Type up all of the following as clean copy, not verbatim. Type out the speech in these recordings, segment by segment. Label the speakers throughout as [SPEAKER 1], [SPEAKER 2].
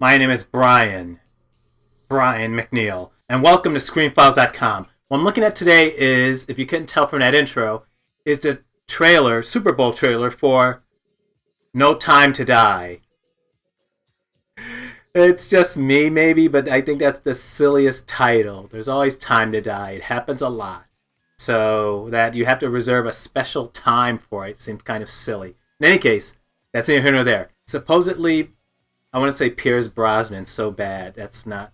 [SPEAKER 1] My name is Brian McNeil, and welcome to ScreenFiles.com. What I'm looking at today is, if you couldn't tell from that intro, is the trailer, Super Bowl trailer for No Time to Die. It's just me, maybe, but I think that's the silliest title. There's always time to die. It happens a lot. So that you have to reserve a special time for it seems kind of silly. In any case, that's neither here nor there. Supposedly, I want to say Pierce Brosnan so bad. That's not.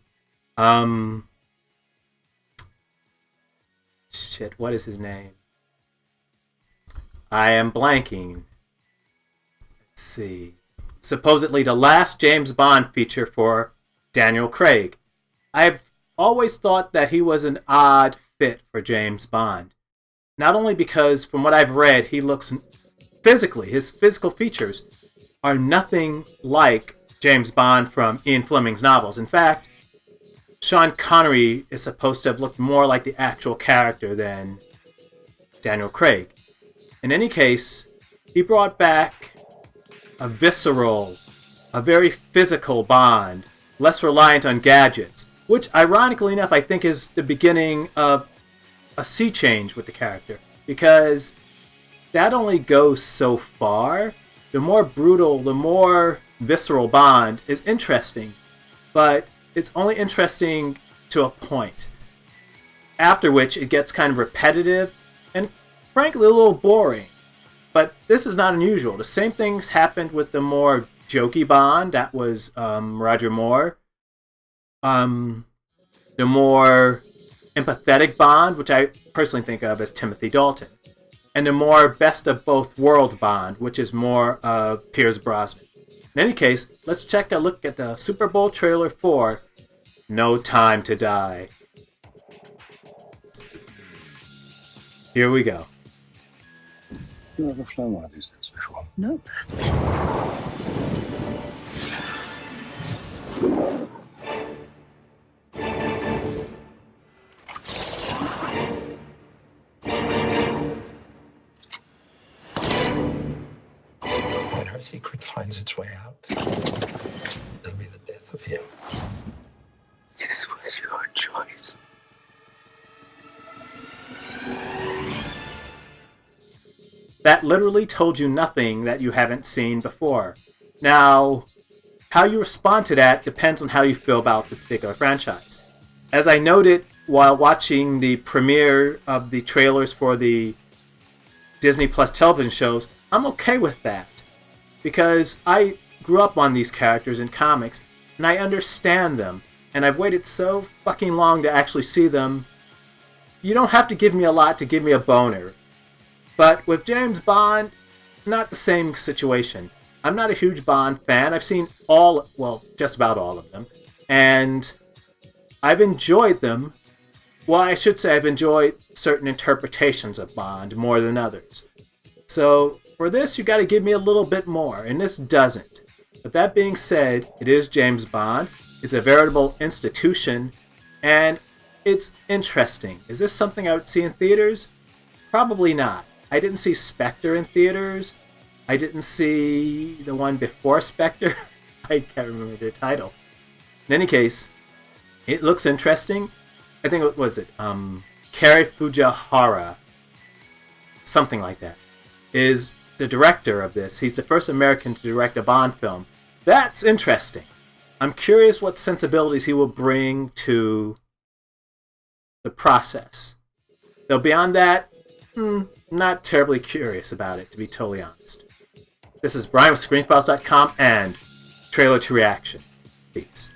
[SPEAKER 1] Shit, what is his name? I am blanking. Let's see. Supposedly the last James Bond feature for Daniel Craig. I've always thought that he was an odd fit for James Bond. Not only because, from what I've read, he looks physically, his physical features are nothing like James Bond from Ian Fleming's novels. In fact, Sean Connery is supposed to have looked more like the actual character than Daniel Craig. In any case, he brought back a visceral, a very physical Bond, less reliant on gadgets, which, ironically enough, I think is the beginning of a sea change with the character, because that only goes so far. The more brutal, the more visceral Bond is interesting, but it's only interesting to a point, after which it gets kind of repetitive and frankly a little boring. But this is not unusual. The same things happened with the more jokey Bond, that was Roger Moore. The more empathetic Bond, which I personally think of as Timothy Dalton. And the more best of both worlds Bond, which is more of Pierce Brosnan. In any case, let's take a look at the Super Bowl trailer for No Time to Die. Here we go.
[SPEAKER 2] You ever flown one of these things before?
[SPEAKER 3] Nope.
[SPEAKER 2] When her secret finds its way out, it'll be the death of him.
[SPEAKER 3] This was your choice.
[SPEAKER 1] That literally told you nothing that you haven't seen before. Now, how you respond to that depends on how you feel about the particular franchise. As I noted while watching the premiere of the trailers for the Disney Plus television shows, I'm okay with that. Because I grew up on these characters in comics, and I understand them, and I've waited so fucking long to actually see them. You don't have to give me a lot to give me a boner. But with James Bond, not the same situation. I'm not a huge Bond fan. I've seen just about all of them. And I've enjoyed them. Well, I should say I've enjoyed certain interpretations of Bond more than others. So for this, you got to give me a little bit more, and this doesn't. But that being said, it is James Bond. It's a veritable institution, and it's interesting. Is this something I would see in theaters? Probably not. I didn't see Spectre in theaters. I didn't see the one before Spectre. I can't remember the title. In any case, it looks interesting. I think, what was it? Cary Fujihara, something like that, is the director of this. He's the first American to direct a Bond film. That's interesting. I'm curious what sensibilities he will bring to the process. Though beyond that, not terribly curious about it, to be totally honest. This is Brian with ScreenFiles.com and Trailer to Reaction. Peace.